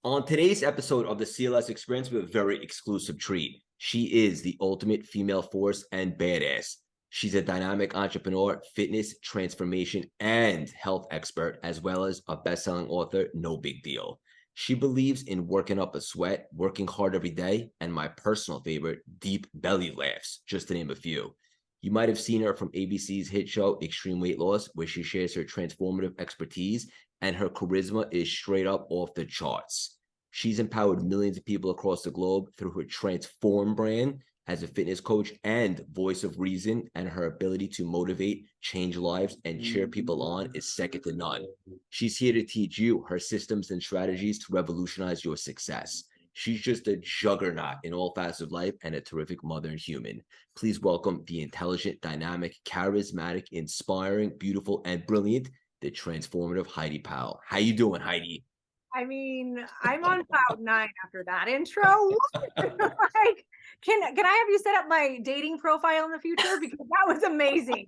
On today's episode of the CLS Experience, we have a very exclusive treat. She is the ultimate female force and badass. She's a dynamic entrepreneur, fitness, transformation, and health expert, as well as a best-selling author, no big deal. She believes in working up a sweat, working hard every day, and my personal favorite, deep belly laughs, just to name a few. You might have seen her from ABC's hit show, Extreme Weight Loss, where she shares her transformative expertise, and her charisma is straight up off the charts. She's empowered millions of people across the globe through her Transform brand as a fitness coach and voice of reason, and her ability to motivate, change lives, and cheer people on is second to none. She's here to teach you her systems and strategies to revolutionize your success. She's just a juggernaut in all facets of life and a terrific mother and human. Please welcome the intelligent, dynamic, charismatic, inspiring, beautiful, and brilliant, the transformative Heidi Powell. How you doing, Heidi? I mean, I'm on cloud nine after that intro. Like, can I have you set up my dating profile in the future? Because that was amazing.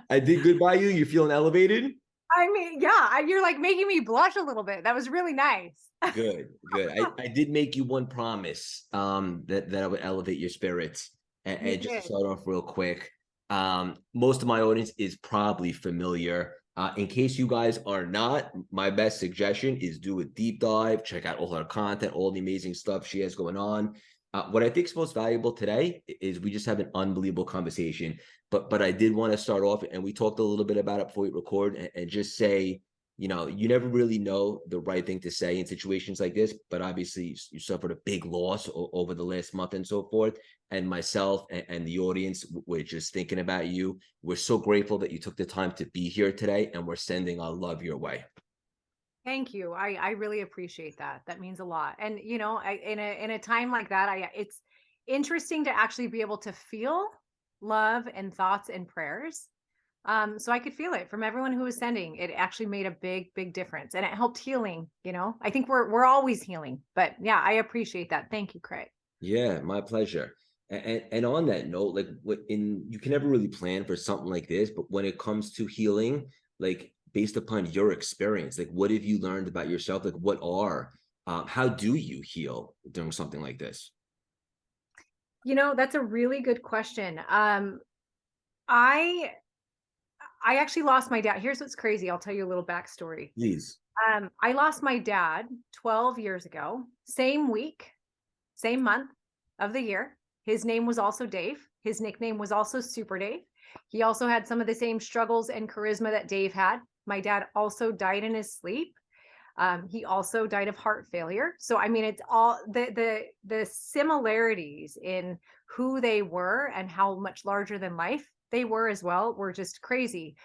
I did good by you. You feeling elevated? I mean, yeah, you're like making me blush a little bit. That was really nice. Good, good. I did make you one promise that I would elevate your spirits. You And just to did. start off real quick, most of my audience is probably familiar. In case you guys are not, my best suggestion is do a deep dive, check out all her content, all the amazing stuff she has going on. What I think is most valuable today is we just have an unbelievable conversation. But I did want to start off, and we talked a little bit about it before we record, and just say, you never really know the right thing to say in situations like this, but obviously you suffered a big loss over the last month and so forth. And myself and the audience, we're just thinking about you. We're so grateful that you took the time to be here today, and we're sending our love your way. Thank you. I really appreciate that. That means a lot. And in a time like that, it's interesting to actually be able to feel love and thoughts and prayers. So I could feel it from everyone who was sending. It actually made a big difference, and it helped healing. I think we're always healing, but yeah, I appreciate that. Thank you, Craig. Yeah, my pleasure. And on that note, like you can never really plan for something like this, but when it comes to healing, like based upon your experience, like what have you learned about yourself? Like how do you heal during something like this? That's a really good question. I I actually lost my dad. Here's what's crazy. I'll tell you a little backstory. Please. I lost my dad 12 years ago, same week, same month of the year. His name was also Dave. His nickname was also Super Dave. He also had some of the same struggles and charisma that Dave had. My dad also died in his sleep. He also died of heart failure. So I mean, it's all the similarities in who they were and how much larger than life they were as well were just crazy.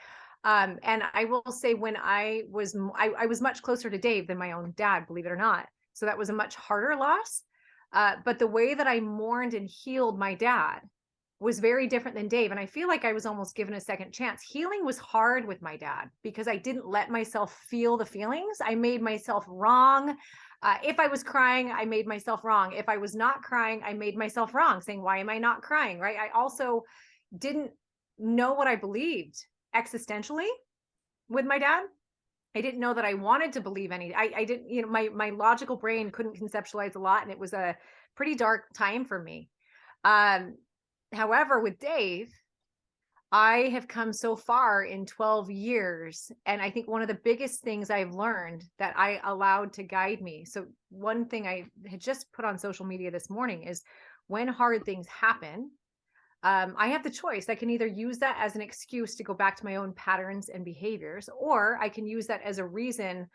And I will say, when I was much closer to Dave than my own dad, believe it or not. So that was a much harder loss. But the way that I mourned and healed my dad was very different than Dave. And I feel like I was almost given a second chance. Healing was hard with my dad because I didn't let myself feel the feelings. I made myself wrong. If I was crying, I made myself wrong. If I was not crying, I made myself wrong, saying, why am I not crying? Right. I also didn't know what I believed existentially with my dad. I didn't know that I wanted to believe any. I didn't, my logical brain couldn't conceptualize a lot. And it was a pretty dark time for me. However, with Dave, I have come so far in 12 years. And I think one of the biggest things I've learned that I allowed to guide me. So one thing I had just put on social media this morning is, when hard things happen, I have the choice. I can either use that as an excuse to go back to my own patterns and behaviors, or I can use that as a reason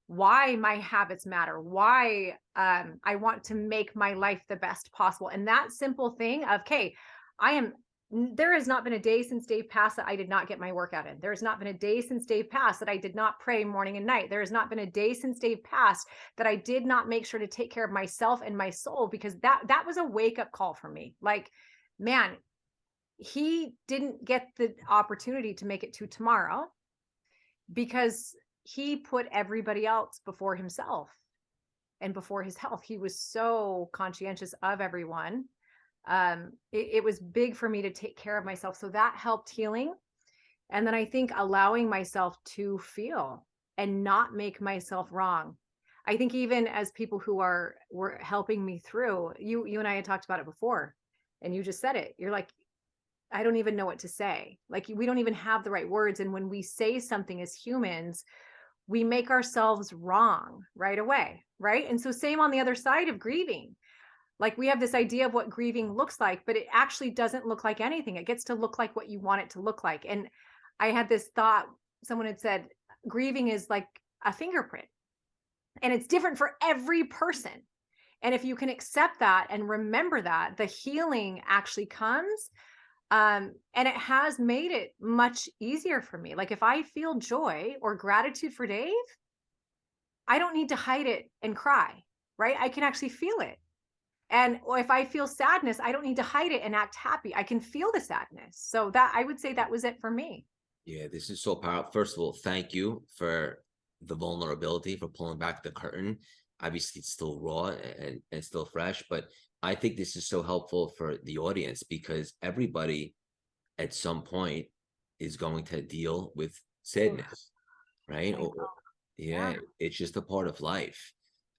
why my habits matter, why I want to make my life the best possible. And that simple thing of, okay, there has not been a day since Dave passed that I did not get my workout in. There has not been a day since Dave passed that I did not pray morning and night. There has not been a day since Dave passed that I did not make sure to take care of myself and my soul, because that was a wake-up call for me. Like, man, he didn't get the opportunity to make it to tomorrow because he put everybody else before himself and before his health. He was so conscientious of everyone. It was big for me to take care of myself. So that helped healing. And then I think allowing myself to feel and not make myself wrong. I think even as people who were helping me through, you and I had talked about it before, and you just said it. You're like, I don't even know what to say. Like, we don't even have the right words. And when we say something as humans, we make ourselves wrong right away. Right. And so same on the other side of grieving. Like, we have this idea of what grieving looks like, but it actually doesn't look like anything. It gets to look like what you want it to look like. And I had this thought, someone had said, grieving is like a fingerprint, and it's different for every person. And if you can accept that and remember that, the healing actually comes. And it has made it much easier for me. Like, if I feel joy or gratitude for Dave, I don't need to hide it and cry, right? I can actually feel it. And if I feel sadness, I don't need to hide it and act happy. I can feel the sadness. So that, I would say, that was it for me. Yeah, this is so powerful. First of all, thank you for the vulnerability, for pulling back the curtain. Obviously, it's still raw and still fresh, but I think this is so helpful for the audience because everybody at some point is going to deal with Oof, sadness, right? I know. Yeah, Yeah. it's just a part of life.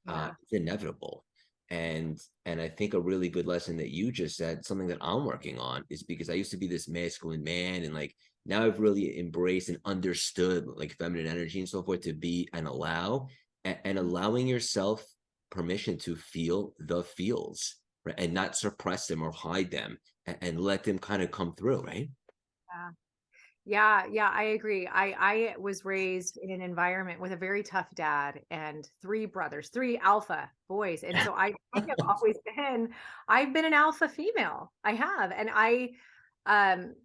Yeah. It's inevitable. And I think a really good lesson that you just said, something that I'm working on, is because I used to be this masculine man, and like now I've really embraced and understood like feminine energy and so forth, to be and allow, and allowing yourself permission to feel the feels, right? And not suppress them or hide them, and let them kind of come through, right? Yeah. Yeah, yeah, I agree. I was raised in an environment with a very tough dad and three brothers, three alpha boys. And so I have always been, I've been an alpha female. I have. And um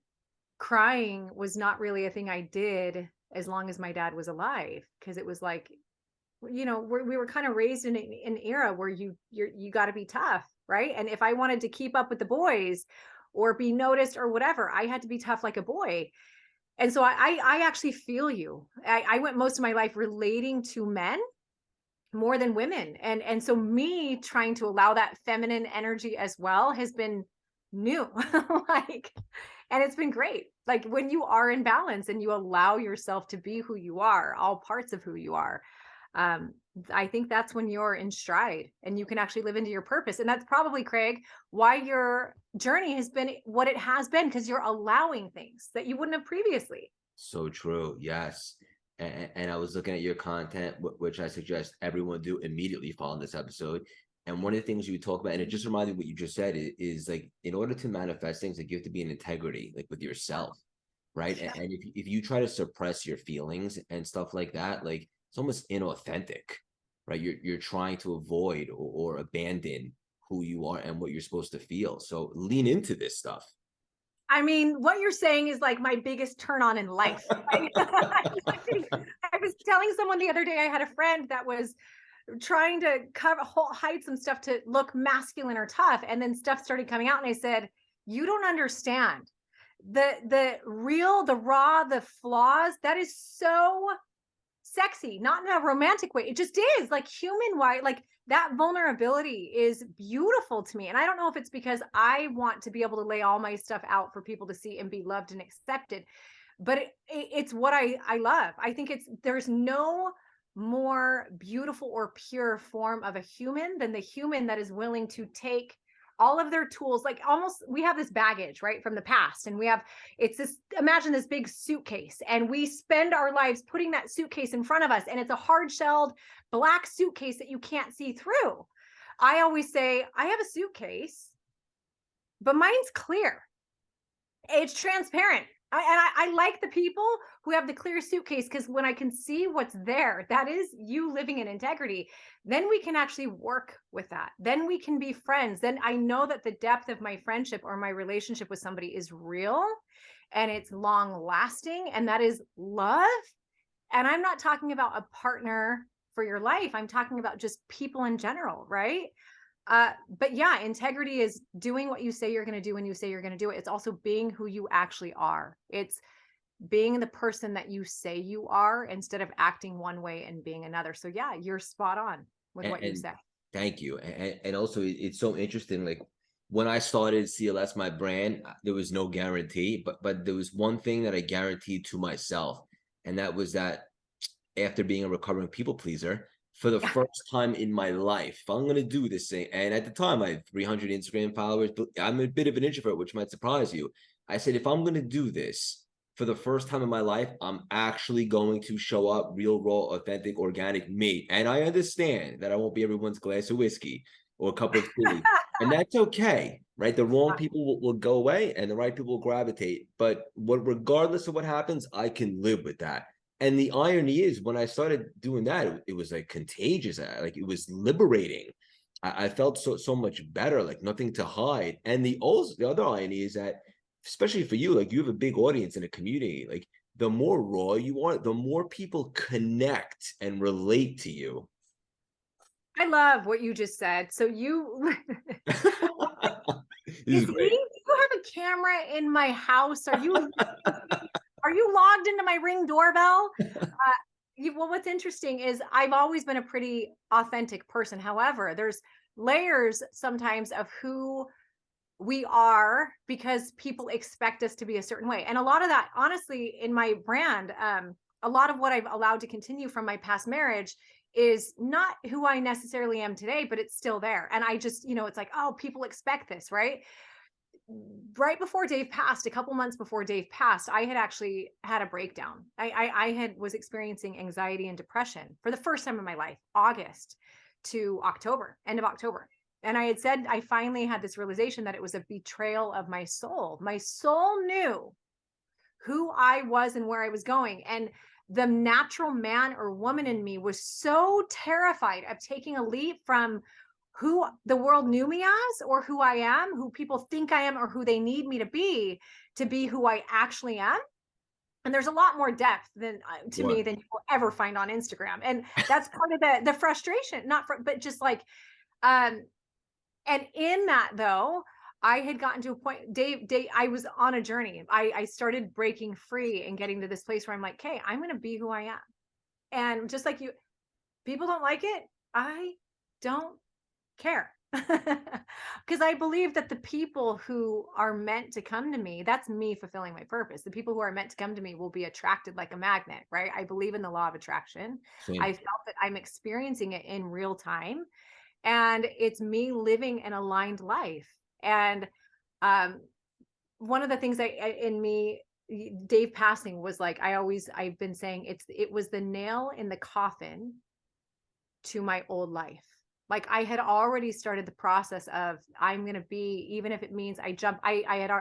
crying was not really a thing I did as long as my dad was alive, because it was like, we were kind of raised in an era where you got to be tough, right? And if I wanted to keep up with the boys or be noticed or whatever, I had to be tough like a boy. And so I actually feel you. I went most of my life relating to men more than women. And so me trying to allow that feminine energy as well has been new. Like, and it's been great. Like, when you are in balance and you allow yourself to be who you are, all parts of who you are, um, I think that's when you're in stride and you can actually live into your purpose. And that's probably, Craig, why your journey has been what it has been, because you're allowing things that you wouldn't have previously. So true. Yes. And I was looking at your content, which I suggest everyone do immediately following this episode. And one of the things you talk about, and it just reminded me what you just said, is like, in order to manifest things, like you have to be in integrity, like with yourself, right? Yeah. And if you try to suppress your feelings and stuff like that, like it's almost inauthentic, right? You're trying to avoid or abandon who you are and what you're supposed to feel. So lean into this stuff. I mean, what you're saying is like my biggest turn on in life. I was telling someone the other day, I had a friend that was trying to hide some stuff to look masculine or tough, and then stuff started coming out, and I said, you don't understand the real, the raw, the flaws. That is so sexy, not in a romantic way. It just is like human wide. Like, that vulnerability is beautiful to me. And I don't know if it's because I want to be able to lay all my stuff out for people to see and be loved and accepted, but it's what I love. I think there's no more beautiful or pure form of a human than the human that is willing to take all of their tools. Like, almost, we have this baggage, right, from the past, and it's this, imagine this big suitcase, and we spend our lives putting that suitcase in front of us, and it's a hard-shelled black suitcase that you can't see through. I always say, I have a suitcase, but mine's clear. It's transparent. I like the people who have the clear suitcase, because when I can see what's there, that is you living in integrity, then we can actually work with that. Then we can be friends. Then I know that the depth of my friendship or my relationship with somebody is real and it's long lasting, and that is love. And I'm not talking about a partner for your life. I'm talking about just people in general, right? But yeah, integrity is doing what you say you're going to do when you say you're going to do it. It's also being who you actually are. It's being the person that you say you are instead of acting one way and being another. So yeah, you're spot on with what you And said. thank you. And also, it's so interesting. Like when I started CLS, my brand, there was no guarantee, but there was one thing that I guaranteed to myself, and that was that after being a recovering people pleaser for the Yeah. first time in my life, if I'm going to do this thing, and at the time I had 300 Instagram followers, but I'm a bit of an introvert, which might surprise you. I said, if I'm going to do this for the first time in my life, I'm actually going to show up real, raw, authentic, organic me. And I understand that I won't be everyone's glass of whiskey or a cup of tea. And that's okay, right? The wrong people will go away and the right people will gravitate. But regardless of what happens, I can live with that. And the irony is, when I started doing that, it was like contagious. Like it was liberating. I felt so much better, like nothing to hide. And the other irony is that, especially for you, like you have a big audience in a community. Like the more raw you are, the more people connect and relate to you. I love what you just said. So you This is is great. you have a camera in my house? Are you logged into my Ring doorbell? Well, what's interesting is I've always been a pretty authentic person. However, there's layers sometimes of who we are because people expect us to be a certain way. And a lot of that, honestly, in my brand, a lot of what I've allowed to continue from my past marriage is not who I necessarily am today, but it's still there. And I just, it's like, oh, people expect this, right? Right before Dave passed, a couple months before Dave passed, I had actually had a breakdown. I was experiencing anxiety and depression for the first time in my life, August to October, end of October. And I had said, I finally had this realization that it was a betrayal of my soul. My soul knew who I was and where I was going. And the natural man or woman in me was so terrified of taking a leap from who the world knew me as, or who I am, who people think I am, or who they need me to be who I actually am. And there's a lot more depth than to me What? than you will ever find on Instagram. And that's part of the frustration, but just like, and in that though, I had gotten to a point, Dave, I was on a journey. I started breaking free and getting to this place where I'm like, hey, I'm going to be who I am. And just like you, people don't like it. I don't care. Because I believe that the people who are meant to come to me, that's me fulfilling my purpose. The people who are meant to come to me will be attracted like a magnet, right? I believe in the law of attraction. I Same. felt that I'm experiencing it in real time. And it's me living an aligned life. And um, one of the things in me, Dave passing was like, I've been saying it was the nail in the coffin to my old life. Like I had already started the process of I'm going to be, even if it means I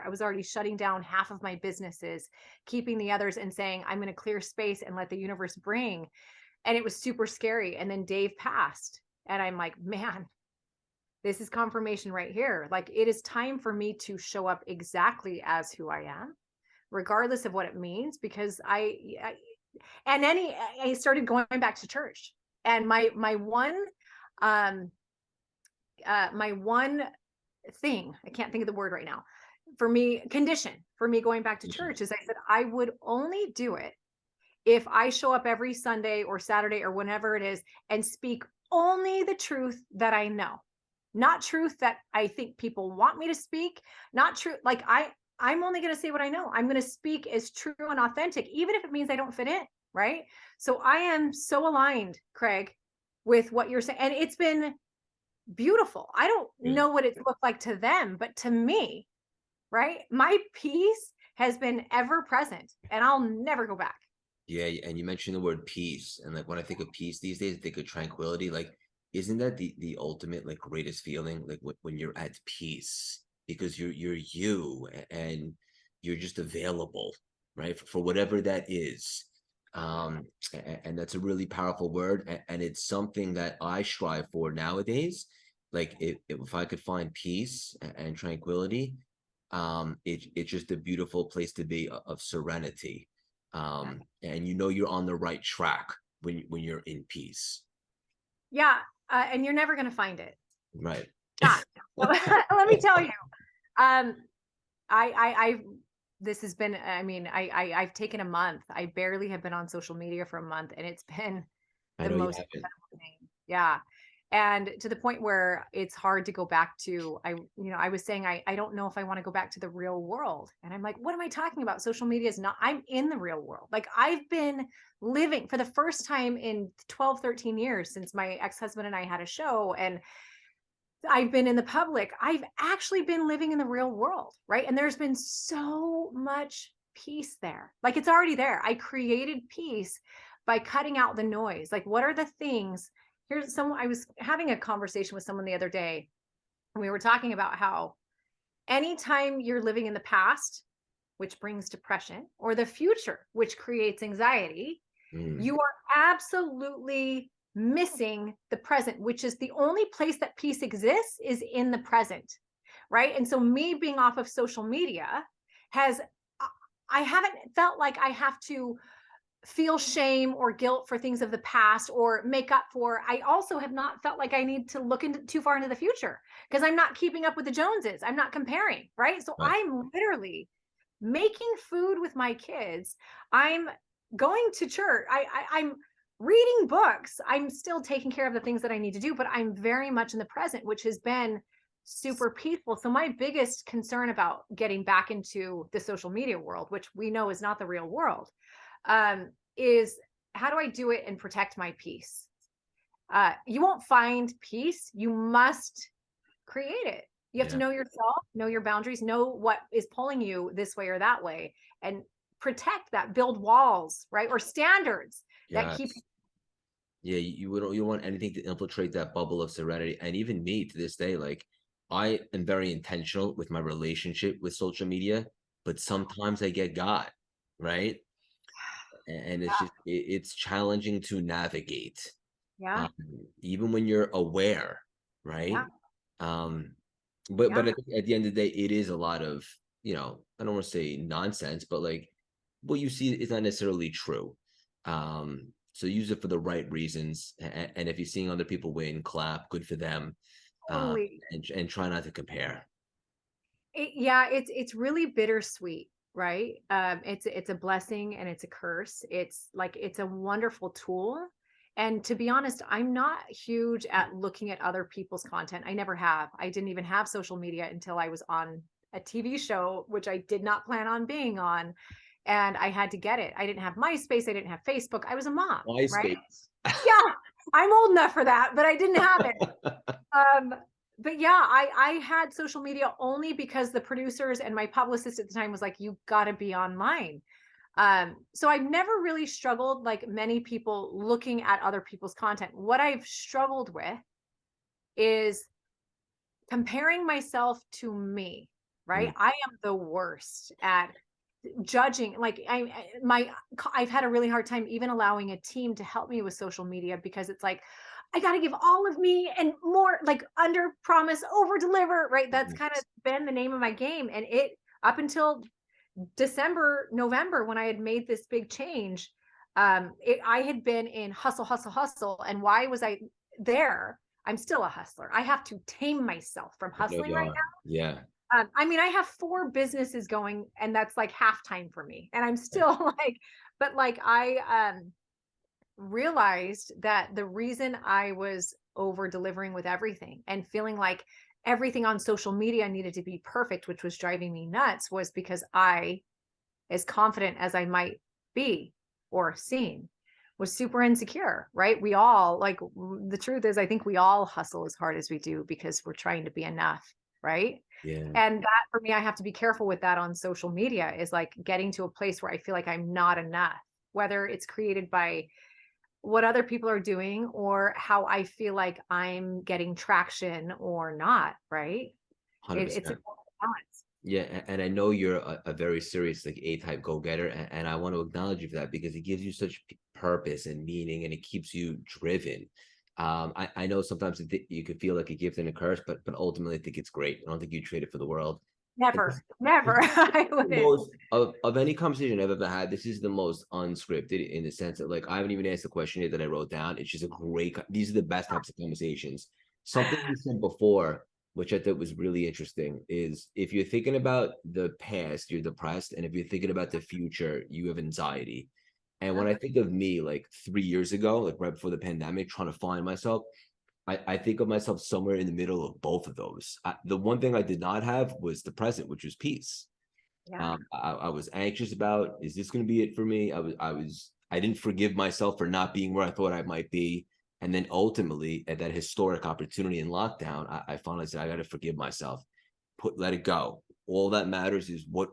was already shutting down half of my businesses, keeping the others and saying, I'm going to clear space and let the universe bring. And it was super scary. And then Dave passed and I'm like, man, this is confirmation right here. Like it is time for me to show up exactly as who I am, regardless of what it means, because and then I started going back to church. And my one thing, I can't think of the word right now, condition for me going back to church is I said I would only do it if I show up every Sunday or Saturday or whenever it is and speak only the truth that I know, not truth that I think people want me to speak, not true. Like I'm only going to say what I know. I'm going to speak as true and authentic, even if it means I don't fit in. Right. So I am so aligned, Craig, with what you're saying. And it's been beautiful. I don't Yeah. know what it looked like to them, but to me, right, my peace has been ever present and I'll never go back. Yeah, and you mentioned the word peace, and like when I think of peace these days, I think of tranquility. Like, isn't that the ultimate like greatest feeling? Like when you're at peace because you're you and you're just available, right? For whatever that is. And that's a really powerful word, and it's something that I strive for nowadays. Like if I could find peace and tranquility, it's just a beautiful place to be of serenity, and you know you're on the right track when you're in peace. Yeah. And you're never going to find it. Right. Yeah. Let me tell you, um, I this has been, I mean, I've taken a month. I barely have been on social media for a month and it's been I the know you most haven't. incredible thing. Yeah. And to the point where it's hard to go back to, I was saying, I don't know if I want to go back to the real world. And I'm like, what am I talking about? Social media is not, I'm in the real world. Like I've been living for the first time in 12, 13 years since my ex-husband and I had a show, and I've been in the public. I've actually been living in the real world, right? And there's been so much peace there. Like it's already there. I created peace by cutting out the noise. Like what are the things? I was having a conversation with someone the other day, and we were talking about how anytime you're living in the past, which brings depression, or the future, which creates anxiety, you are absolutely missing the present, which is the only place that peace exists is in the present, right? And so me being off of social media I haven't felt like I have to feel shame or guilt for things of the past or make up for. I also have not felt like I need to look into too far into the future because I'm not keeping up with the Joneses. I'm not comparing, right? So Right. I'm literally making food with my kids. I'm going to church. I'm reading books. I'm still taking care of the things that I need to do, but I'm very much in the present, which has been super peaceful. So my biggest concern about getting back into the social media world, which we know is not the real world, is how do I do it and protect my peace? You won't find peace. You must create it. You have to Yeah. know yourself, know your boundaries, know what is pulling you this way or that way, and protect that, build walls, right? Or standards that keep. Yes. Yeah, you want anything to infiltrate that bubble of serenity. And even me to this day, like I am very intentional with my relationship with social media, but sometimes I get got, right? And it's just it's challenging to navigate. Yeah, Um, even when you're aware, yeah, right? Um, but yeah. at the end of the day, it is a lot of, I don't want to say nonsense, but like what you see is not necessarily true. So use it for the right reasons, and if you're seeing other people win, clap, good for them. Totally. And try not to compare. Yeah, it's really bittersweet, right? It's a blessing and it's a curse. It's like it's a wonderful tool. And to be honest, I'm not huge at looking at other people's content. I never have. I didn't even have social media until I was on a TV show, which I did not plan on being on. And I had to get it. I didn't have MySpace. I didn't have Facebook. I was a mom, right? MySpace. Yeah, I'm old enough for that, but I didn't have it. Um, but yeah, I had social media only because the producers and my publicist at the time was like, you got to be online. So I've never really struggled like many people looking at other people's content. What I've struggled with is comparing myself to me, right? Mm, I am the worst at judging. Like I've had a really hard time even allowing a team to help me with social media because it's like I got to give all of me and more, like under promise over deliver, right? That's kind of yes. been the name of my game. And it up until December, November, when I had made this big change, I had been in hustle, hustle, hustle. And why was I there? I'm still a hustler. I have to tame myself from I know hustling you right are. Yeah. now. I mean, I have 4 businesses going, and that's like half time for me. And I'm still like, but like I realized that the reason I was over delivering with everything and feeling like everything on social media needed to be perfect, which was driving me nuts, was because I, as confident as I might be or seem, was super insecure, right? We all, like, the truth is, I think we all hustle as hard as we do because we're trying to be enough, right? Yeah. And that for me, I have to be careful with that on social media, is like getting to a place where I feel like I'm not enough, whether it's created by what other people are doing or how I feel like I'm getting traction or not, right? It's a 100%. balance. Yeah, and I know you're a very serious like A-type go-getter, and I want to acknowledge you for that because it gives you such purpose and meaning, and it keeps you driven. I know sometimes you could feel like a gift and a curse, but ultimately I think it's great. I don't think you trade it for the world. And Never, never. this I is the wouldn't. most of any conversation I've ever had. This is the most unscripted in the sense that like I haven't even asked the question that I wrote down. It's just a great. These are the best types of conversations. Something you said before, which I thought was really interesting, is if you're thinking about the past, you're depressed, and if you're thinking about the future, you have anxiety. And when I think of me, like 3 years ago, like right before the pandemic, trying to find myself, I think of myself somewhere in the middle of both of those. The one thing I did not have was the present, which was peace. Yeah. I was anxious about, is this going to be it for me? I didn't forgive myself for not being where I thought I might be. And then ultimately at that historic opportunity in lockdown, I finally said, I got to forgive myself, let it go. All that matters is what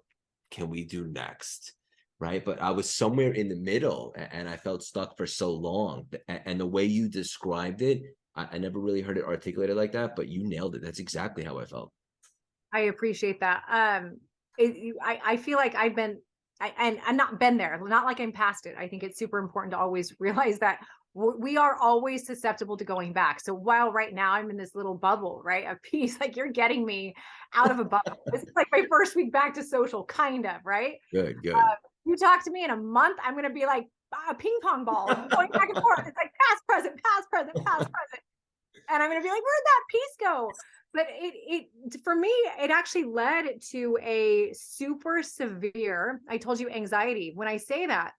can we do next? Right. But I was somewhere in the middle and I felt stuck for so long. And the way you described it, I never really heard it articulated like that, but you nailed it. That's exactly how I felt. I appreciate that. I feel like I've been, and I'm not been there, not like I'm past it. I think it's super important to always realize that we are always susceptible to going back. So while right now I'm in this little bubble, right, of peace, like you're getting me out of a bubble. This is like my first week back to social, kind of, right? Good, good. You talk to me in a month, I'm going to be like a ping pong ball going back and forth. It's like past, present, past, present, past, present. And I'm going to be like, where'd that piece go? But it for me, it actually led to a super severe, I told you, anxiety. When I say that,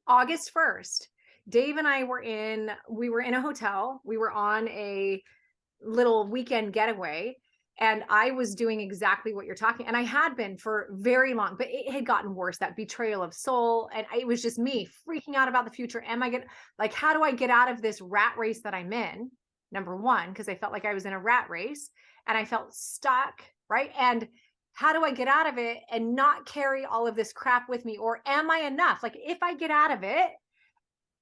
August 1st, Dave and I we were in a hotel. We were on a little weekend getaway. And I was doing exactly what you're talking. And I had been for very long, but it had gotten worse, that betrayal of soul. And it was just me freaking out about the future. How do I get out of this rat race that I'm in? Number one, because I felt like I was in a rat race and I felt stuck, right? And how do I get out of it and not carry all of this crap with me? Or am I enough? Like, if I get out of it,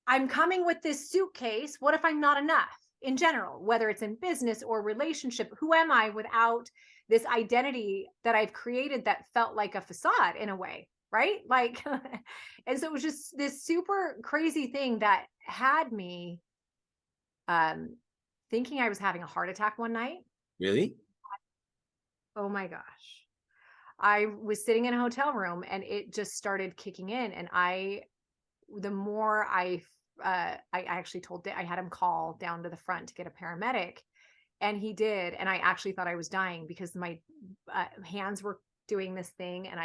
I'm coming with this suitcase. What if I'm not enough in general, whether it's in business or relationship? Who am I without this identity that I've created that felt like a facade in a way, right? Like, and so it was just this super crazy thing that had me thinking I was having a heart attack one night. Really? Oh my gosh. I was sitting in a hotel room and it just started kicking in. And the more I actually I had him call down to the front to get a paramedic, and he did. And I actually thought I was dying because my hands were doing this thing and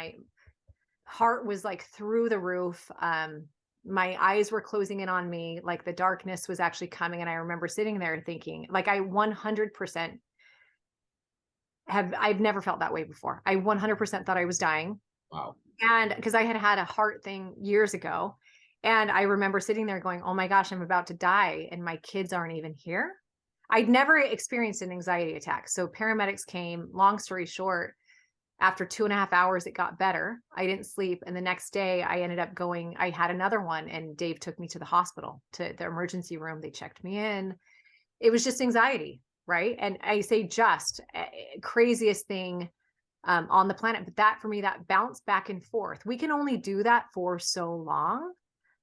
heart was like through the roof. My eyes were closing in on me, like the darkness was actually coming. And I remember sitting there thinking, like, I 100% I've never felt that way before. I 100% thought I was dying. Wow. And because I had a heart thing years ago. And I remember sitting there going, oh my gosh, I'm about to die. And my kids aren't even here. I'd never experienced an anxiety attack. So paramedics came. Long story short, after 2.5 hours, it got better. I didn't sleep. And the next day I ended up I had another one, and Dave took me to the hospital, to the emergency room. They checked me in. It was just anxiety, right? And I say craziest thing on the planet. But that, for me, that bounce back and forth, we can only do that for so long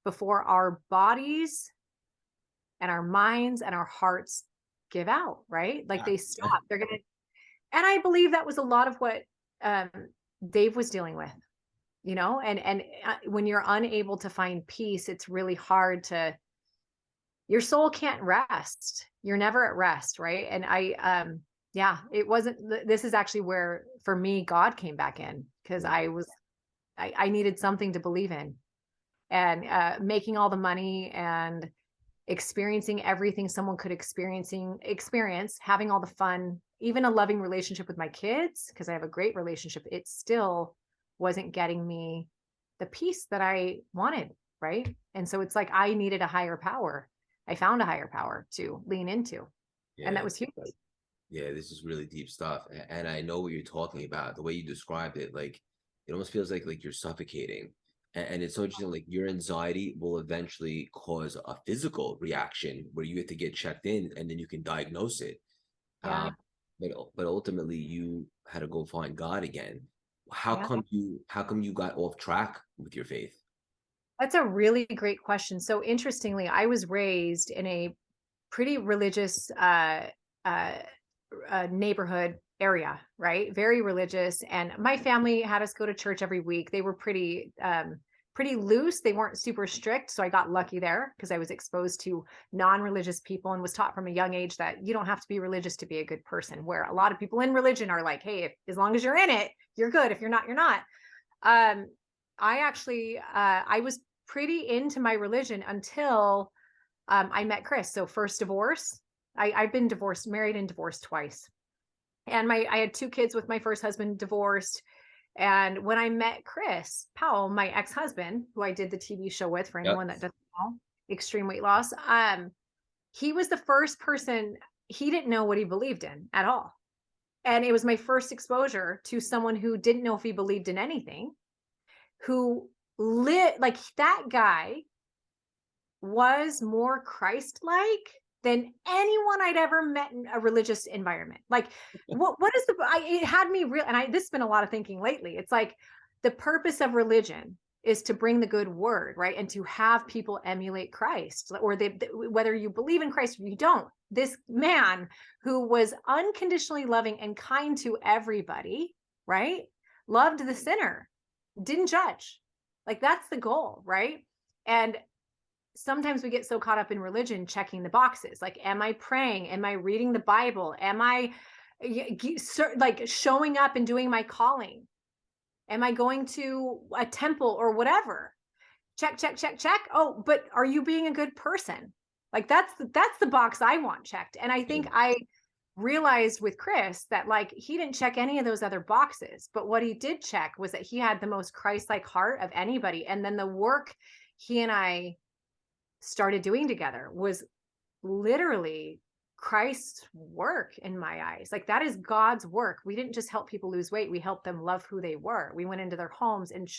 before our bodies and our minds and our hearts give out, right? Like they stop. They're going to, and I believe that was a lot of what Dave was dealing with, and when you're unable to find peace, it's really hard your soul can't rest. You're never at rest. Right. And it wasn't, this is actually where, for me, God came back in, because I needed something to believe in, and making all the money and experiencing everything someone could experience, having all the fun, even a loving relationship with my kids, because I have a great relationship, it still wasn't getting me the peace that I wanted. Right. And so it's like, I needed a higher power. I found a higher power to lean into. Yeah. And that was huge. Yeah, this is really deep stuff. And I know what you're talking about. The way you described it, like it almost feels like you're suffocating. And it's so interesting, like your anxiety will eventually cause a physical reaction where you have to get checked in and then you can diagnose it. Yeah. But ultimately you had to go find God again. How Yeah. come you got off track with your faith? That's a really great question. So interestingly, I was raised in a pretty religious neighborhood area, right? Very religious. And my family had us go to church every week. They were pretty loose. They weren't super strict. So I got lucky there, because I was exposed to non-religious people and was taught from a young age that you don't have to be religious to be a good person, where a lot of people in religion are like, hey, as long as you're in it, you're good. If you're not, you're not. I actually, I was pretty into my religion until I met Chris. So first divorce, I've been divorced, married and divorced twice. And I had 2 kids with my first husband, divorced. And when I met Chris Powell, my ex-husband, who I did the TV show with, for Yep. anyone that doesn't know, Extreme Weight Loss, he was the first person, he didn't know what he believed in at all. And it was my first exposure to someone who didn't know if he believed in anything, who lit like that guy was more Christ-like than anyone I'd ever met in a religious environment. Like, what is it had me real, and this has been a lot of thinking lately. It's like the purpose of religion is to bring the good word, right? And to have people emulate Christ, or whether you believe in Christ or you don't. This man who was unconditionally loving and kind to everybody, right? Loved the sinner, didn't judge. Like, that's the goal, right? And sometimes we get so caught up in religion, checking the boxes. Like, am I praying? Am I reading the Bible? Am I like showing up and doing my calling? Am I going to a temple or whatever? Check, check, check, check. Oh, but are you being a good person? Like, that's the box I want checked. And I think I realized with Chris that, like, he didn't check any of those other boxes, but what he did check was that he had the most Christ-like heart of anybody. And then the work he and I started doing together was literally Christ's work in my eyes. Like, that is God's work. We didn't just help people lose weight. We helped them love who they were. We went into their homes and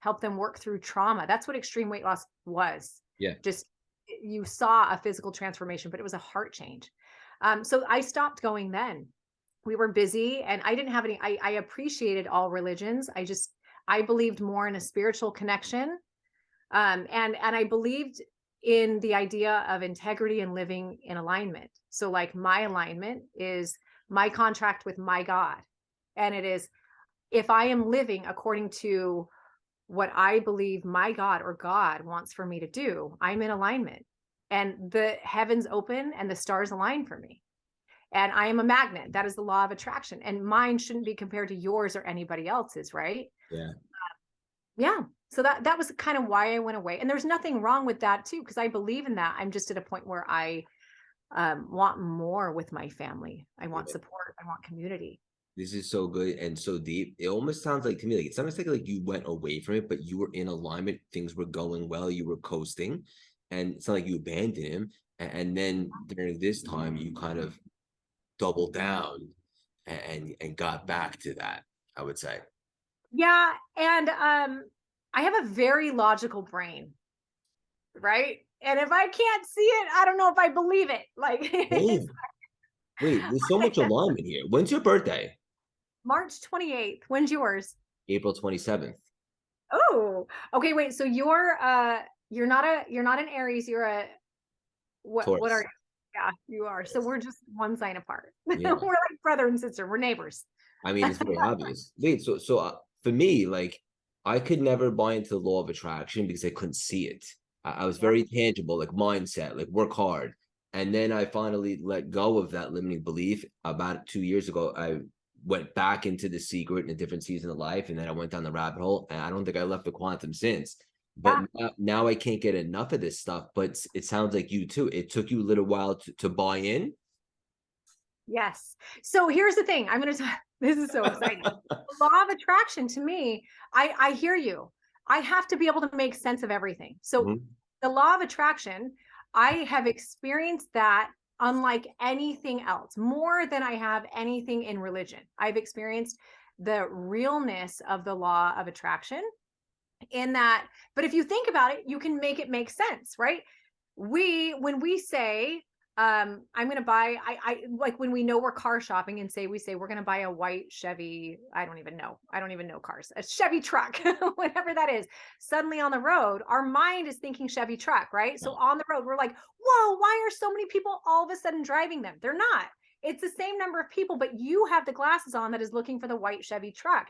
helped them work through trauma. That's what extreme weight loss was. Yeah. Just, you saw a physical transformation, but it was a heart change. So I stopped going then. We were busy and I didn't have any, I appreciated all religions. I believed more in a spiritual connection. And I believed in the idea of integrity and living in alignment. So, like, my alignment is my contract with my God. And it is, if I am living according to what I believe my God or God wants for me to do, I'm in alignment. And the heavens open and the stars align for me. And I am a magnet. That is the law of attraction. And mine shouldn't be compared to yours or anybody else's, right? Yeah. Yeah. So that was kind of why I went away. And there's nothing wrong with that too, because I believe in that. I'm just at a point where I want more with my family. I want support. I want community. This is so good and so deep. It almost sounds like to me, like, it sounds like you went away from it, but you were in alignment. Things were going well. You were coasting, and it's not like you abandoned him. And then during this time, you kind of doubled down and got back to that, I would say. Yeah. And I have a very logical brain, right? And if I can't see it, I don't know if I believe it. Like, Wait, there's so much alignment here. When's your birthday? March 28th. When's yours? April 27th. Oh, okay. Wait. So you're not an Aries. You're a, what Taurus. are you? Yeah, you are. So we're just one sign apart. Yeah. We're like brother and sister. We're neighbors. I mean, it's very obvious. Wait, so for me, like, I could never buy into the law of attraction because I couldn't see it. I was very tangible, like mindset, like work hard. And then I finally let go of that limiting belief. About 2 years ago, I went back into The Secret in a different season of life, and then I went down the rabbit hole, and I don't think I left the quantum since. But now I can't get enough of this stuff. But it sounds like you too. It took you a little while to buy in. Yes. So here's the thing. I'm going to talk. This is so exciting. The law of attraction, to me, I hear you. I have to be able to make sense of everything. So the law of attraction, I have experienced that unlike anything else, more than I have anything in religion. I've experienced the realness of the law of attraction in that. But if you think about it, you can make it make sense, right? When we say, I'm going to buy, I like when we know we're car shopping and we say we're going to buy a white Chevy. I don't even know cars, a Chevy truck, whatever that is. Suddenly on the road, our mind is thinking Chevy truck, right? So on the road, we're like, whoa, why are so many people all of a sudden driving them? They're not. It's the same number of people, but you have the glasses on that is looking for the white Chevy truck.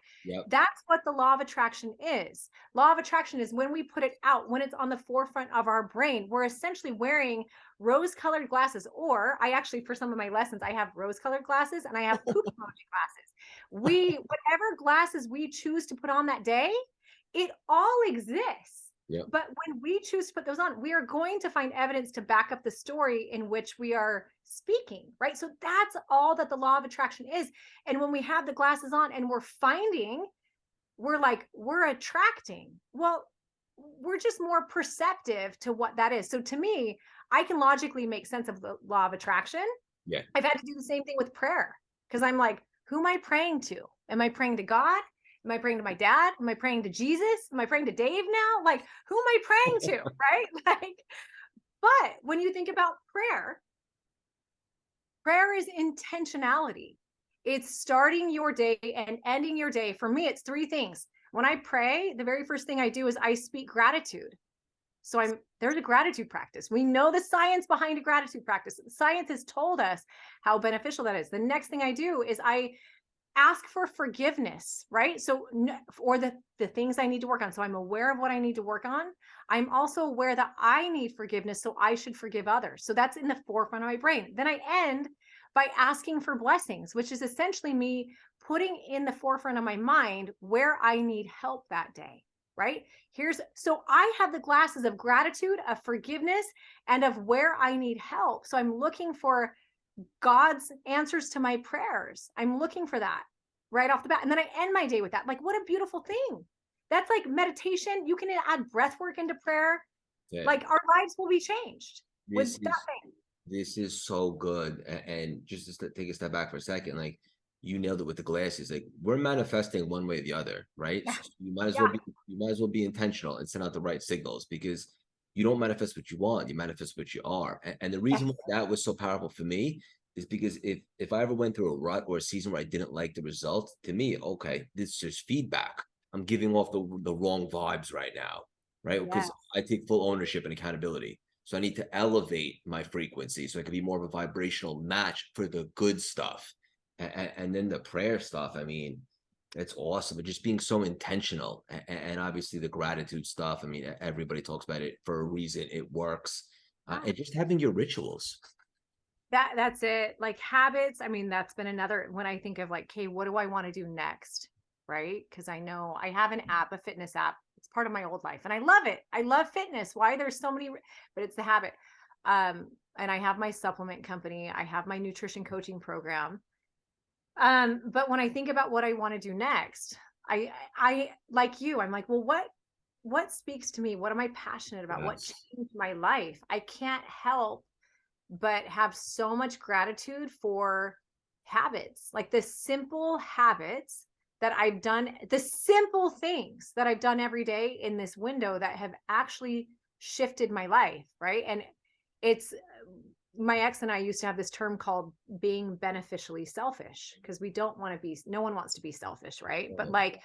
That's what the law of attraction is. Law of attraction is when we put it out, when it's on the forefront of our brain, we're essentially wearing rose-colored glasses. Or I actually, for some of my lessons, I have rose-colored glasses and I have poop emoji glasses. Whatever glasses we choose to put on that day, it all exists. Yeah. But when we choose to put those on, we are going to find evidence to back up the story in which we are speaking, right? So that's all that the law of attraction is. And when we have the glasses on and we're finding, we're like, we're attracting. Well, we're just more perceptive to what that is. So to me, I can logically make sense of the law of attraction. Yeah. I've had to do the same thing with prayer because I'm like, who am I praying to? Am I praying to God? Am I praying to my dad? Am I praying to Jesus? Am I praying to Dave now? Like, who am I praying to? Right? Like, but when you think about prayer, prayer is intentionality. It's starting your day and ending your day. For me, it's three things. When I pray, the very first thing I do is I speak gratitude. So there's a gratitude practice. We know the science behind a gratitude practice. Science has told us how beneficial that is. The next thing I do is I ask for forgiveness, right? So, or the things I need to work on. So I'm aware of what I need to work on. I'm also aware that I need forgiveness, so I should forgive others. So that's in the forefront of my brain. Then I end by asking for blessings, which is essentially me putting in the forefront of my mind where I need help that day, right? So I have the glasses of gratitude, of forgiveness, and of where I need help. So I'm looking for God's answers to my prayers. I'm looking for that right off the bat. And then I end my day with that. Like, what a beautiful thing. That's like meditation. You can add breath work into prayer. Yeah. Like, our lives will be changed with This that is thing. this is so good. And just to take a step back for a second, like you nailed it with the glasses. Like we're manifesting one way or the other, right? Yeah. So Yeah. you might as well be intentional and send out the right signals because you don't manifest what you want, you manifest what you are. And the reason Yes. why that was so powerful for me is because if I ever went through a rut or a season where I didn't like the result, to me, okay, this is just feedback. I'm giving off the wrong vibes right now, right? Yes. Because I take full ownership and accountability. So I need to elevate my frequency so I can be more of a vibrational match for the good stuff. And then the prayer stuff, I mean, it's awesome. But just being so intentional and obviously the gratitude stuff. I mean, everybody talks about it for a reason. It works. Ah, And just having your rituals. that's it. Like habits. I mean, that's been another when I think of like, okay, what do I want to do next? Right. Because I know I have an app, a fitness app. It's part of my old life and I love it. I love fitness. Why there's so many, but it's the habit. And I have my supplement company. I have my nutrition coaching program. But when I think about what I want to do next, I like you, I'm like, well, what speaks to me? What am I passionate about? What Yes. changed my life? I can't help but have so much gratitude for habits, like the simple habits that I've done, the simple things that I've done every day in this window that have actually shifted my life, right? And it's my ex and I used to have this term called being beneficially selfish because we don't want to be, no one wants to be selfish, right? But like,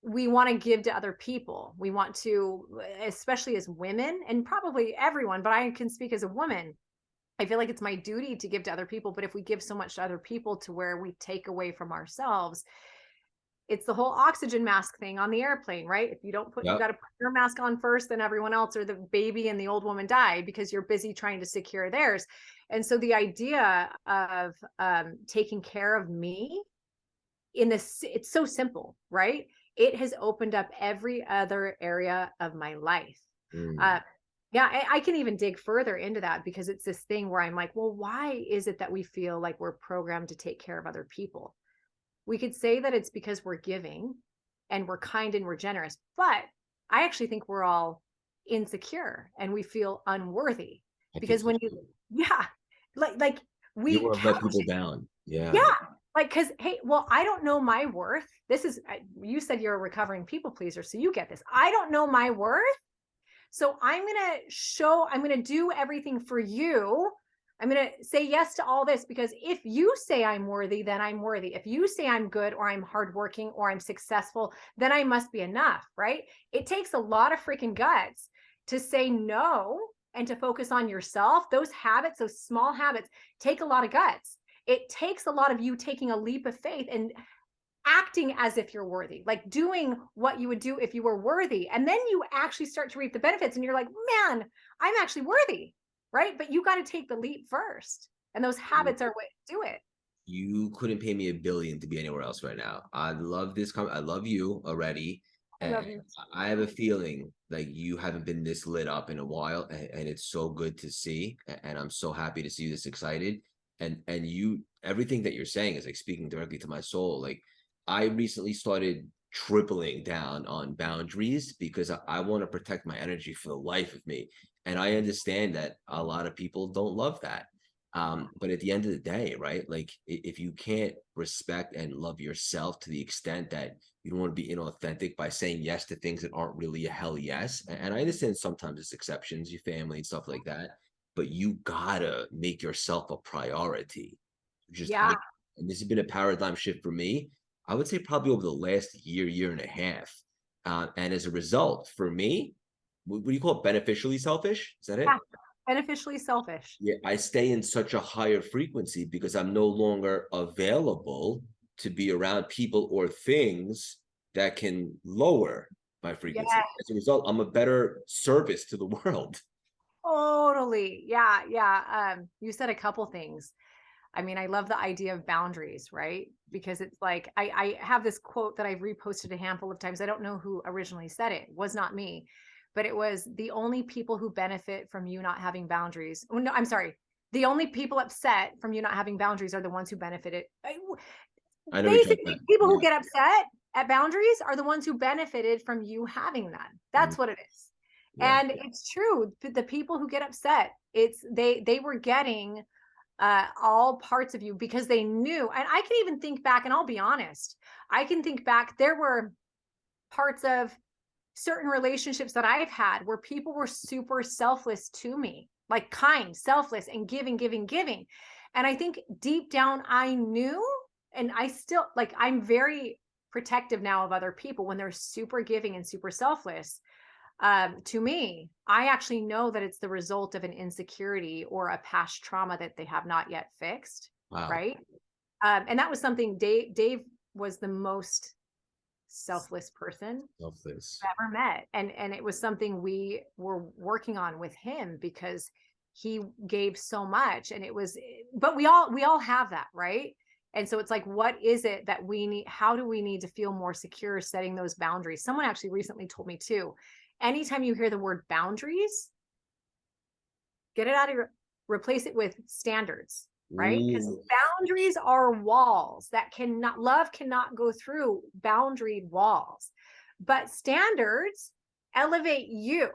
we want to give to other people. We want to, especially as women and probably everyone, but I can speak as a woman. I feel like it's my duty to give to other people. But if we give so much to other people to where we take away from ourselves, it's the whole oxygen mask thing on the airplane, right? If you don't put, you Yep. got to put your mask on first, then everyone else or the baby and the old woman die because you're busy trying to secure theirs. And so the idea of taking care of me in this, it's so simple, right? It has opened up every other area of my life. Mm. Uh, yeah, I can even dig further into that because it's this thing where I'm like, well, why is it that we feel like we're programmed to take care of other people? We could say that it's because we're giving and we're kind and we're generous, but I actually think we're all insecure and we feel unworthy I think because so when you, too. yeah, like You we want to let couch people it. down. Yeah. Yeah. Like, cause hey, well, I don't know my worth. This is, you said you're a recovering people pleaser. So you get this. I don't know my worth. So I'm going to do everything for you. I'm going to say yes to all this because if you say I'm worthy, then I'm worthy. If you say I'm good or I'm hardworking or I'm successful, then I must be enough, right? It takes a lot of freaking guts to say no and to focus on yourself. Those habits, those small habits take a lot of guts. It takes a lot of you taking a leap of faith and acting as if you're worthy, like doing what you would do if you were worthy. And then you actually start to reap the benefits and you're like, man, I'm actually worthy, right? But you got to take the leap first. And those habits are what do it. You couldn't pay me $1 billion to be anywhere else right now. I love this. I love you already. I And love you. I have a feeling like you haven't been this lit up in a while, and it's so good to see. And I'm so happy to see you this excited. And you, everything that you're saying is like speaking directly to my soul. Like I recently started tripling down on boundaries because I want to protect my energy for the life of me. And I understand that a lot of people don't love that. But at the end of the day, right? Like if you can't respect and love yourself to the extent that you don't want to be inauthentic by saying yes to things that aren't really a hell yes. And I understand sometimes it's exceptions, your family and stuff like that, but you gotta make yourself a priority. Just Yeah. and this has been a paradigm shift for me. I would say probably over the last year, year and a half. And as a result, for me, what do you call it? Beneficially selfish? Is that Yeah. it? Beneficially selfish. Yeah, I stay in such a higher frequency because I'm no longer available to be around people or things that can lower my Yeah. frequency. As a result, I'm a better service to the world. Totally. Yeah. Yeah. You said a couple things. I mean, I love the idea of boundaries, right? Because it's like I have this quote that I've reposted a handful of times. I don't know who originally said it. It was not me, but it was the only people who benefit from you not having boundaries. Oh, no, I'm sorry. The only people upset from you not having boundaries are the ones who benefited. I know what you're talking Basically, about. people who Yeah. get upset at boundaries are the ones who benefited from you having them. Mm, That's what it is. yeah. And it's true. The people who get upset, it's they were getting all parts of you because they knew. And I can even think back, and I'll be honest, I can think back, there were parts of certain relationships that I've had where people were super selfless to me, like kind, selfless, and giving, giving, giving. And I think deep down, I knew, and I still like, I'm very protective now of other people when they're super giving and super selfless. To me, I actually know that it's the result of an insecurity or a past trauma that they have not yet fixed. Wow. Right. And that was something Dave was the most selfless person Selfless. I've ever met. And it was something we were working on with him because he gave so much. And it was, but we all have that, right? And so it's like, what is it that we need? How do we need to feel more secure setting those boundaries? Someone actually recently told me too, anytime you hear the word boundaries, get it out of your, replace it with standards, right? Because Ooh. boundaries are walls that cannot, love cannot go through boundaried walls, but standards elevate you.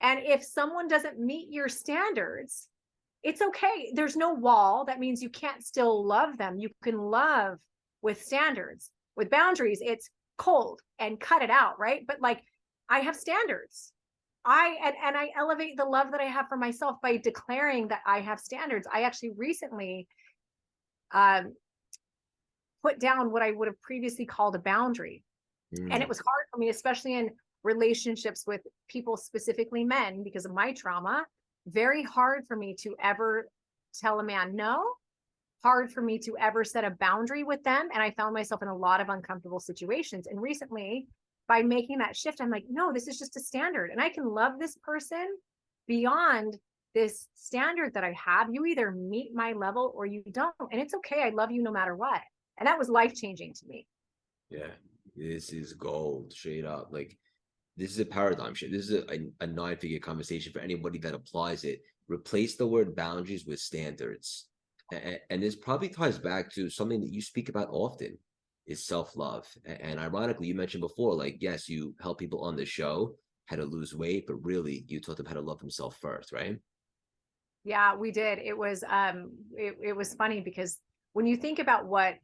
And if someone doesn't meet your standards, it's okay. There's no wall. That means you can't still love them. You can love with standards. With boundaries, it's cold and cut it out, right? But like I have standards. And I elevate the love that I have for myself by declaring that I have standards. I actually recently um, put down what I would have previously called a boundary. And Mm, it was hard for me, especially in relationships with people, specifically men, because of my trauma. Very hard for me to ever tell a man no, hard for me to ever set a boundary with them. And I found myself in a lot of uncomfortable situations. And recently, by making that shift, I'm like, no, this is just a standard. And I can love this person beyond this standard that I have. You either meet my level or you don't. And it's okay. I love you no matter what. And that was life changing to me. yeah. This is gold, straight up. Like this is a paradigm shift. This is a nine-figure conversation for anybody that applies it. Replace the word boundaries with standards. And this probably ties back to something that you speak about often is self-love. And ironically, you mentioned before, like, yes, you help people on the show how to lose weight, but really you taught them how to love themselves first, right? Yeah, we did. It was funny because when you think about what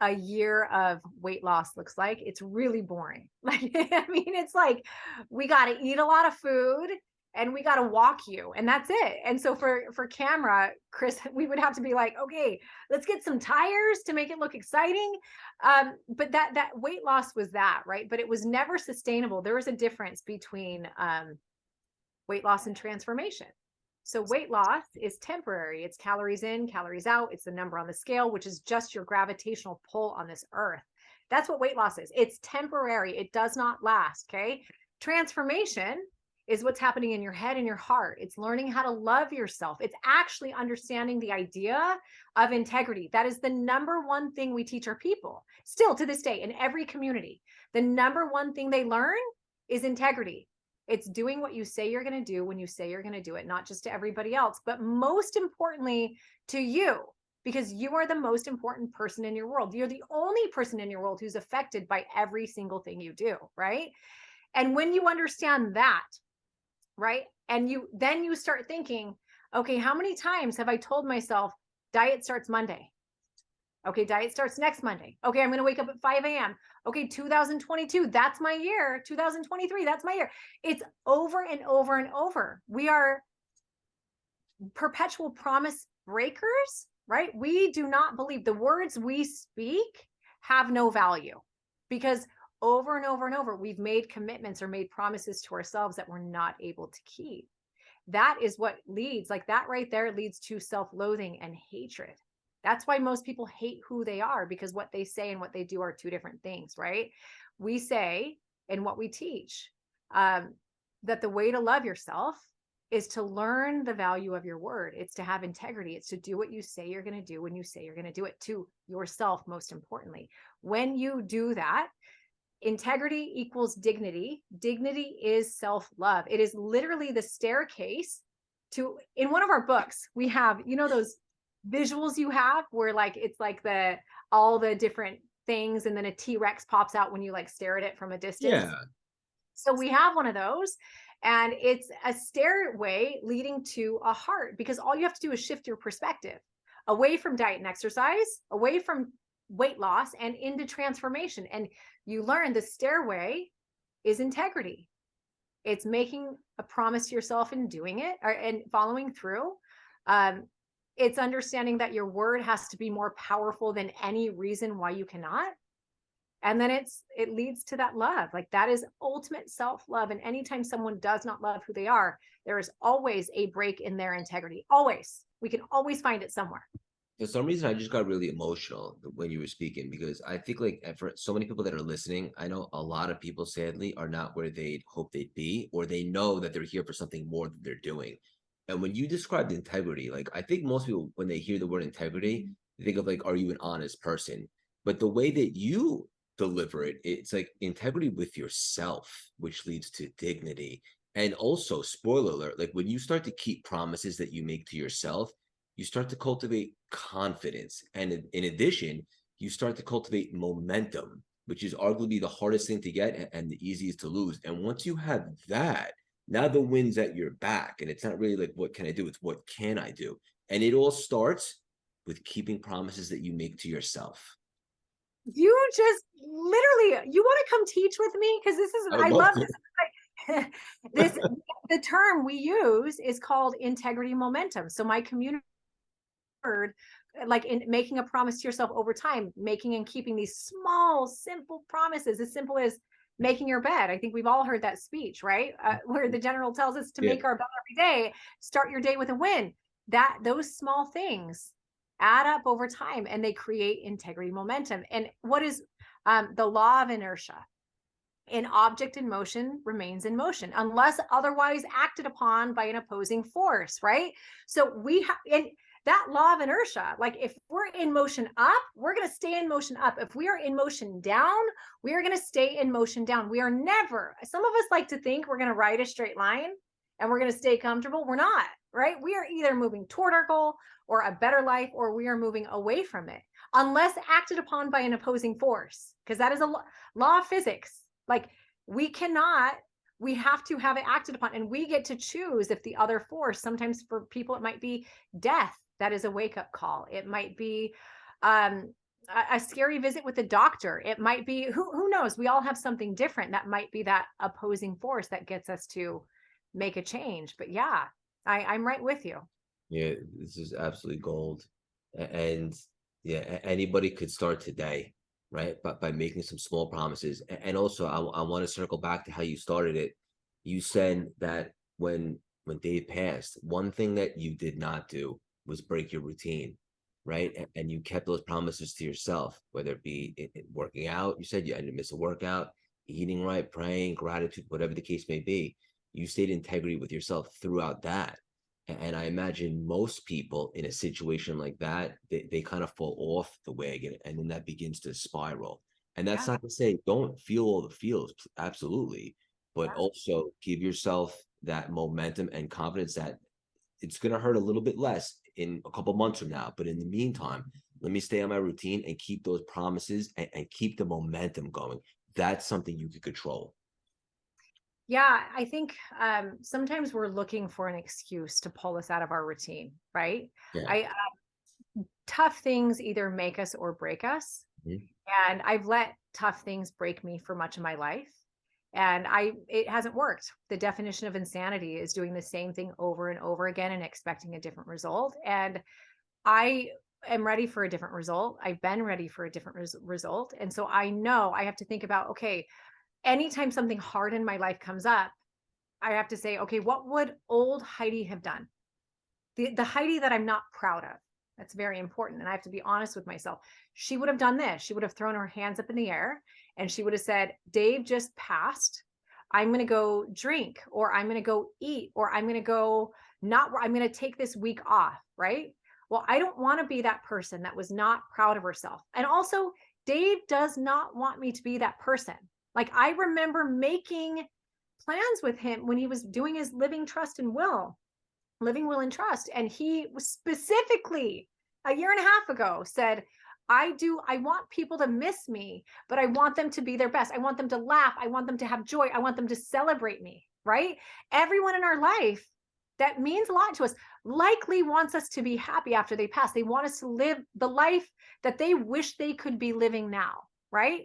a year of weight loss looks like, it's really boring. Like, I mean, it's like we got to eat a lot of food and we got to walk you, and that's it. And so for camera, Chris, we would have to be like, okay, let's get some tires to make it look exciting. But that weight loss was that, right? But it was never sustainable. There was a difference between weight loss and transformation. So weight loss is temporary. It's calories in, calories out. It's the number on the scale, which is just your gravitational pull on this earth. That's what weight loss is. It's temporary. It does not last. Okay. Transformation is what's happening in your head and your heart. It's learning how to love yourself. It's actually understanding the idea of integrity. That is the number one thing we teach our people still to this day in every community. The number one thing they learn is integrity. It's doing what you say you're going to do when you say you're going to do it, not just to everybody else, but most importantly to you, because you are the most important person in your world. You're the only person in your world who's affected by every single thing you do, right? And when you understand that, right? And then you start thinking, okay, how many times have I told myself diet starts Monday? Okay, diet starts next Monday. Okay, I'm going to wake up at 5 a.m. Okay, 2022, that's my year. 2023, that's my year. It's over and over and over. We are perpetual promise breakers, right? We do not believe the words we speak have no value because over and over and over, we've made commitments or made promises to ourselves that we're not able to keep. That is what leads, like that right there leads to self-loathing and hatred. That's why most people hate who they are, because what they say and what they do are two different things, right? We say, and what we teach, that the way to love yourself is to learn the value of your word. It's to have integrity. It's to do what you say you're going to do when you say you're going to do it, to yourself, most importantly. When you do that, integrity equals dignity. Dignity is self-love. It is literally the staircase to, in one of our books, we have, you know, those visuals you have where like, it's like all the different things. And then a T-Rex pops out when you like stare at it from a distance. Yeah. So we have one of those, and it's a stairway leading to a heart, because all you have to do is shift your perspective away from diet and exercise, away from weight loss, and into transformation. And you learn the stairway is integrity. It's making a promise to yourself and doing it, and following through. It's understanding that your word has to be more powerful than any reason why you cannot. And then it leads to that love. Like that is ultimate self-love. And anytime someone does not love who they are, there is always a break in their integrity. Always. We can always find it somewhere. For some reason, I just got really emotional when you were speaking, because I think like for so many people that are listening, I know a lot of people sadly are not where they'd hope they'd be, or they know that they're here for something more than they're doing. And when you described integrity, like I think most people, when they hear the word integrity, they think of like, are you an honest person? But the way that you deliver it, it's like integrity with yourself, which leads to dignity. And also, spoiler alert, like when you start to keep promises that you make to yourself, you start to cultivate confidence. And in addition, you start to cultivate momentum, which is arguably the hardest thing to get and the easiest to lose. And once you have that, now the wind's at your back. And it's not really like, what can I do? It's what can I do? And it all starts with keeping promises that you make to yourself. You just literally, you want to come teach with me? Because this is, I love this. This, the term we use is called integrity momentum. So my community, like in making a promise to yourself over time, making and keeping these small, simple promises, as simple as making your bed. I think we've all heard that speech, right? Where the general tells us to make our bed every day, start your day with a win. Those small things add up over time, and they create integrity momentum. And what is the law of inertia? An object in motion remains in motion unless otherwise acted upon by an opposing force, right? So we have, and that law of inertia, like if we're in motion up, we're going to stay in motion up. If we are in motion down, we are going to stay in motion down. We are never, some of us like to think we're going to ride a straight line and we're going to stay comfortable. We're not, right? We are either moving toward our goal or a better life, or we are moving away from it, unless acted upon by an opposing force, because that is a law of physics. Like we have to have it acted upon, and we get to choose if the other force, sometimes for people, it might be death. That is a wake-up call. It might be a scary visit with the doctor. It might be, who knows? We all have something different. That might be that opposing force that gets us to make a change. But yeah, I'm right with you. Yeah, this is absolutely gold. And yeah, anybody could start today, right? But by making some small promises. And also, I want to circle back to how you started it. You said that when Dave passed, one thing that you did not do was break your routine, right? And you kept those promises to yourself, whether it be working out. You said you had to miss a workout, eating right, praying, gratitude, whatever the case may be. you stayed in integrity with yourself throughout that. And I imagine most people in a situation like that, they kind of fall off the wagon, and then that begins to spiral. And that's Yeah. not to say don't feel all the feels, absolutely, but Yeah. also give yourself that momentum and confidence that it's going to hurt a little bit less in a couple months from now. But in the meantime, let me stay on my routine and keep those promises, and keep the momentum going. That's something you can control. Yeah, I think sometimes we're looking for an excuse to pull us out of our routine, right? Yeah. I Tough things either make us or break us, Mhm. and I've let tough things break me for much of my life, and it hasn't worked. The definition of insanity is doing the same thing over and over again and expecting a different result. And I am ready for a different result. I've been ready for a different result, and so I know I have to think about, okay, anytime something hard in my life comes up, I have to say, okay, what would old Heidi have done? The Heidi that I'm not proud of. That's very important. And I have to be honest with myself. She would have done this. She would have thrown her hands up in the air and she would have said, Dave just passed. I'm going to go drink, or I'm going to go eat, or I'm going to go not, I'm going to take this week off. Right. Well, I don't want to be that person that was not proud of herself. And also, Dave does not want me to be that person. Like, I remember making plans with him when he was doing his living will and trust. And he was specifically a year and a half ago said, I want people to miss me, but I want them to be their best. I want them to laugh. I want them to have joy. I want them to celebrate me, right? Everyone in our life that means a lot to us likely wants us to be happy after they pass. They want us to live the life that they wish they could be living now, right?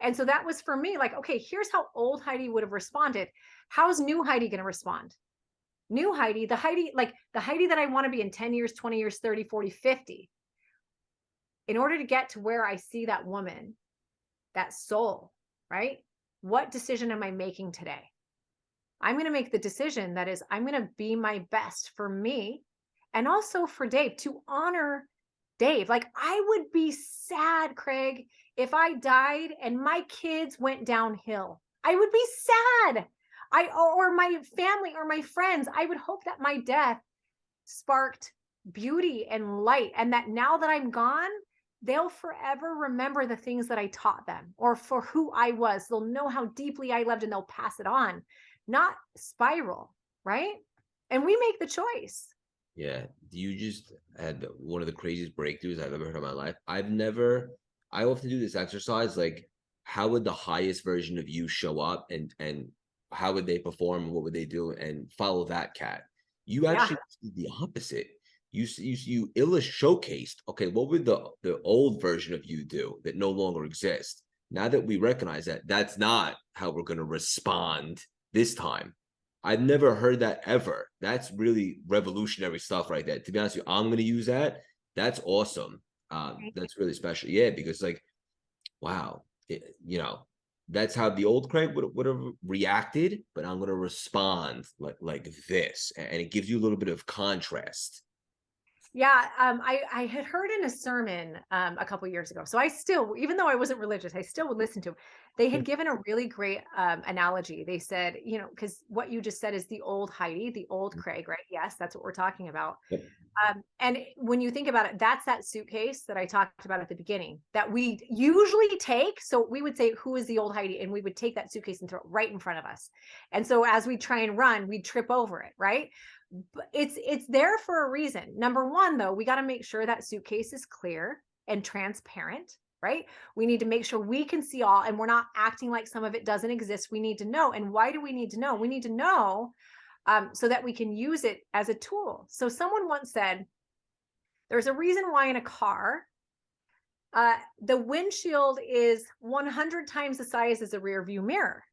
And so that was for me, like, okay, here's how old Heidi would have responded. How's new Heidi going to respond? New Heidi, the Heidi that I want to be in 10 years, 20 years, 30, 40, 50. In order to get to where I see that woman, that soul, right? What decision am I making today? I'm going to make the decision that is, I'm going to be my best for me and also for Dave, to honor Dave. Like, I would be sad, Craig, if I died and my kids went downhill. I would be sad. Or my family or my friends. I would hope that my death sparked beauty and light, and that now that I'm gone, they'll forever remember the things that I taught them, or for who I was. They'll know how deeply I loved and they'll pass it on, not spiral, right? And we make the choice. Yeah, you just had one of the craziest breakthroughs I've ever heard in my life. I often do this exercise, like, how would the highest version of you show up, and how would they perform, and what would they do, and follow that cat. You Yeah. actually did the opposite. You showcased, okay, what would the old version of you do that no longer exists? Now that we recognize that that's not how we're going to respond this time. I've never heard that ever. That's really revolutionary stuff right there. To be honest with you, I'm going to use that. That's awesome. That's really special. Yeah, because, like, wow, that's how the old Craig would have reacted, but I'm going to respond like this, and it gives you a little bit of contrast. Yeah, I had heard in a sermon a couple years ago. So I still, even though I wasn't religious, I still would listen to. They had given a really great analogy. They said, because what you just said is the old Heidi, the old Craig, right? Yes, that's what we're talking about. Yep. And when you think about it, that's that suitcase that I talked about at the beginning that we usually take. So we would say, who is the old Heidi? And we would take that suitcase and throw it right in front of us. And so as we try and run, we'd trip over it, right? But it's there for a reason. Number one, though, we got to make sure that suitcase is clear and transparent, right? We need to make sure we can see all, and we're not acting like some of it doesn't exist. We need to know. And why do we need to know? We need to know so that we can use it as a tool. So someone once said, there's a reason why in a car, the windshield is 100 times the size as a rear view mirror.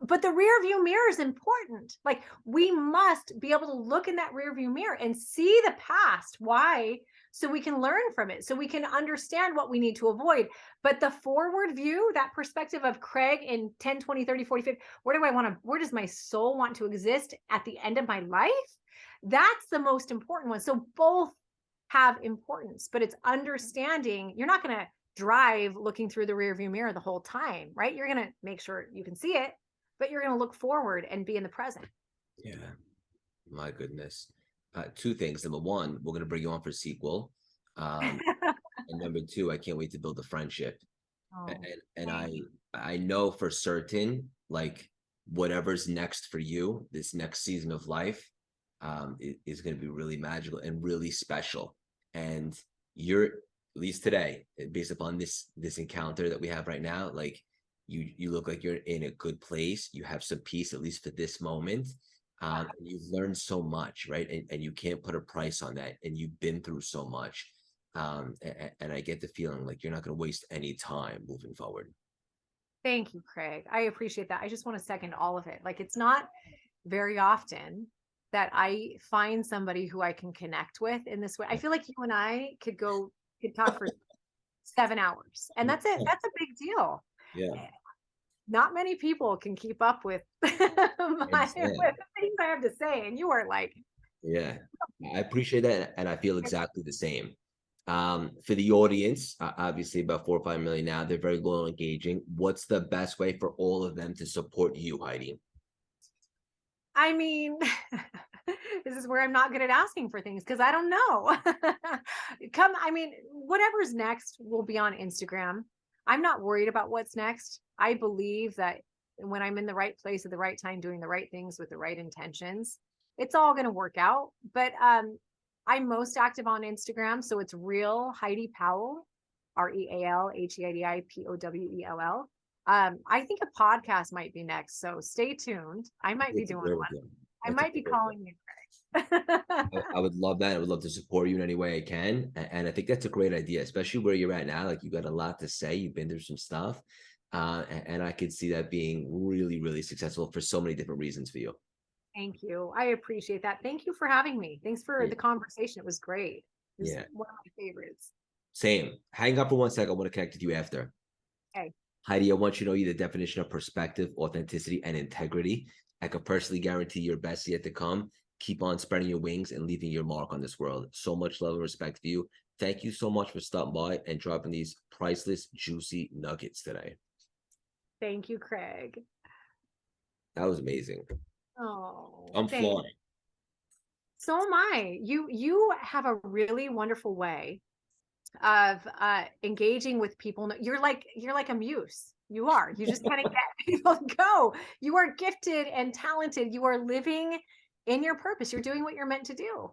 But the rear view mirror is important. Like, we must be able to look in that rear view mirror and see the past. Why? So we can learn from it, so we can understand what we need to avoid. But the forward view, that perspective of Craig in 10, 20, 30, 40, 50, where does my soul want to exist at the end of my life? That's the most important one. So both have importance, but it's understanding you're not going to drive looking through the rear view mirror the whole time, right? You're going to make sure you can see it, but you're going to look forward and be in the present. Yeah. My goodness. Two things. Number one, we're gonna bring you on for a sequel. Um, and number two, I can't wait to build a friendship. And Oh, and thank I know for certain, like whatever's next for you, this next season of life, is gonna be really magical and really special. And you're, at least today, based upon this encounter that we have right now, like you look like you're in a good place. You have some peace, at least for this moment. And you've learned so much, right? And you can't put a price on that. And you've been through so much. And I get the feeling like you're not going to waste any time moving forward. Thank you, Craig. I appreciate that. I just want to second all of it. Like, it's not very often that I find somebody who I can connect with in this way. I feel like you and I could talk for 7 hours, and that's it. That's a big deal. Yeah, Not many people can keep up with with I understand. the things I have to say, and you are like, Yeah, I appreciate that, and I feel exactly the same. For the audience, obviously about 4 or 5 million now, they're very loyal and engaging. What's the best way for all of them to support you, Heidi? I mean, this is where I'm not good at asking for things because I don't know. I mean, whatever's next will be on Instagram. I'm not worried about what's next. I believe that when I'm in the right place at the right time, doing the right things with the right intentions, it's all going to work out. But I'm most active on Instagram. So it's real Heidi Powell, RealHeidipowell. I think a podcast might be next. So stay tuned. I might be That's a doing great one. idea. I That's a might be great idea. calling you, Craig. I would love that. I would love to support you in any way I can. And I think that's a great idea, especially where you're at now. Like you got a lot to say. You've been through some stuff. And I could see that being really, really successful for so many different reasons for you. Thank you. I appreciate that. Thank you for having me. Thanks for Yeah. the conversation. It was great. It was Yeah. one of my favorites. Same. Hang up for 1 second. I want to connect with you after. Okay. Heidi, I want you to know you're the definition of perspective, authenticity, and integrity. I can personally guarantee your best yet to come. Keep on spreading your wings and leaving your mark on this world. So much love and respect for you. Thank you so much for stopping by and dropping these priceless, juicy nuggets today. Thank you, Craig. That was amazing. Oh, I'm thank. flying. So am I. You have a really wonderful way of engaging with people. You're like a muse. You are. You just kind of get people to go. You are gifted and talented. You are living in your purpose. You're doing what you're meant to do.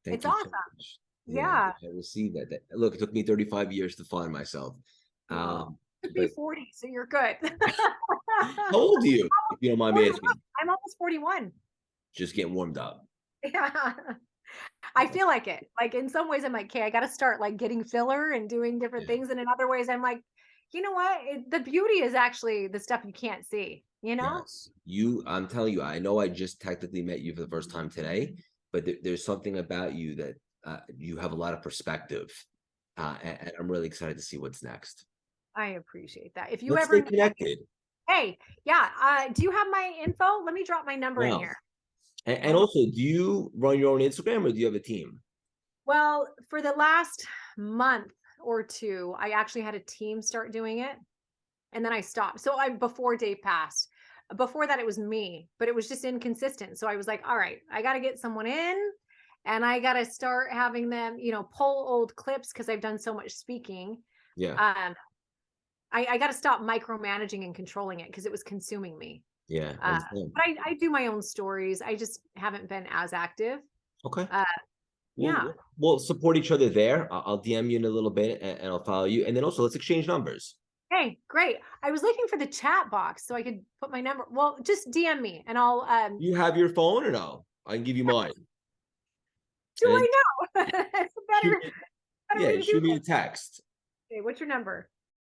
Thank It's you so awesome. much. Yeah, Yeah. I received that. Look, it took me 35 years to find myself. Well, could be But 40, so you're good. how old are you, if you don't mind me 41. asking? I'm almost 41. Just getting warmed up. Yeah. I feel like it. Like in some ways I'm like, okay, I got to start like getting filler and doing different Yeah. things. And in other ways I'm like, you know what? The beauty is actually the stuff you can't see, you know? Yes. I'm telling you, I know I just technically met you for the first time today, but there's something about you that you have a lot of perspective. And I'm really excited to see what's next. I appreciate that. If you Let's ever stay need, connected. hey, yeah, do you have my info? Let me drop my number in Wow. here. And Let me, also, do you run your own Instagram or do you have a team? well, for the last month or two, I actually had a team start doing it. And then I stopped. So I before Dave passed. Before that, it was me, but it was just inconsistent. So I was like, all right, I got to get someone in and I got to start having them, pull old clips because I've done so much speaking. Yeah. Um, I got to stop micromanaging and controlling it because it was consuming me. Yeah. I Uh, understand. but I do my own stories. I just haven't been as active. Okay. Uh, yeah. We'll support each other there. I'll DM you in a little bit and I'll follow you. And then also let's exchange numbers. Hey, great. I was looking for the chat box so I could put my number. Well, just DM me and I'll You have your phone or no? I can give you mine. do And I know? It's shoot better way to do shoot me a this. text. Okay, what's your number?